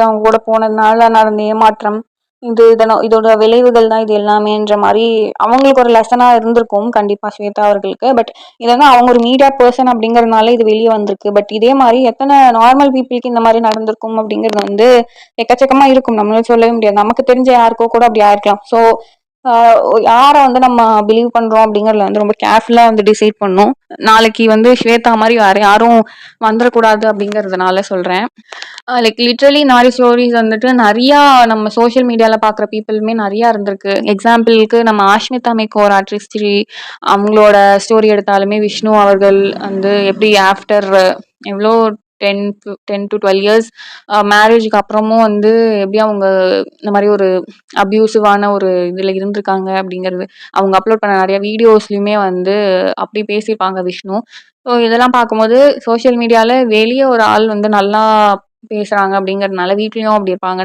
அவங்க கூட போனதுனால நடந்த ஏமாற்றம், இதோட விளைவுகள் தான் இது எல்லாமேன்ற மாதிரி அவங்களுக்கு ஒரு லெசனா இருந்திருக்கும் கண்டிப்பா ஸ்வேதா அவர்களுக்கு. பட் இதெல்லாம் அவங்க ஒரு மீடியா பர்சன் அப்படிங்கறதுனால இது வெளியே வந்திருக்கு. பட் இதே மாதிரி எத்தனை நார்மல் பீப்புளுக்கு இந்த மாதிரி நடந்திருக்கும் அப்படிங்கிறது எக்கச்சக்கமா இருக்கும். நம்மளால சொல்லவே முடியாது. நமக்கு தெரிஞ்ச யாருக்கோ கூட அப்படி ஆயிருக்கலாம். ஸோ யாரை நம்ம பிலீவ் பண்றோம் அப்படிங்கறதுல ரொம்ப கேர்ஃபுல்லா டிசைட் பண்ணும். நாளைக்கு ஸ்வேதா மாதிரி வேற யாரும் வந்துடக்கூடாது அப்படிங்கறதுனால சொல்றேன். லைக் லிட்ரலி இந்த மாதிரி ஸ்டோரிஸ் நிறைய நம்ம சோஷியல் மீடியால பாக்குற பீப்புளுமே நிறைய இருந்திருக்கு. எக்ஸாம்பிளுக்கு நம்ம ஆஷ்மிதா மேக் ஓவர் ஆர்டிஸ்ட்ரி அவங்களோட ஸ்டோரி எடுத்தாலுமே விஷ்ணு அவர்கள் எப்படி ஆஃப்டர் எவ்வளோ 10 to 12 years மேரேஜுக்கு அப்புறமும் எப்படி அவங்க இந்த மாதிரி ஒரு அபியூசிவான ஒரு இதுல இருந்திருக்காங்க அப்படிங்கிறது அவங்க அப்லோட் பண்ண நிறைய வீடியோஸ்லயுமே அப்படி பேசியிருப்பாங்க விஷ்ணு. ஸோ இதெல்லாம் பார்க்கும்போது சோஷியல் மீடியால வெளியே ஒரு ஆள் நல்லா பேசுறாங்க அப்படிங்கறதுனால வீட்லயும் அப்படி இருப்பாங்க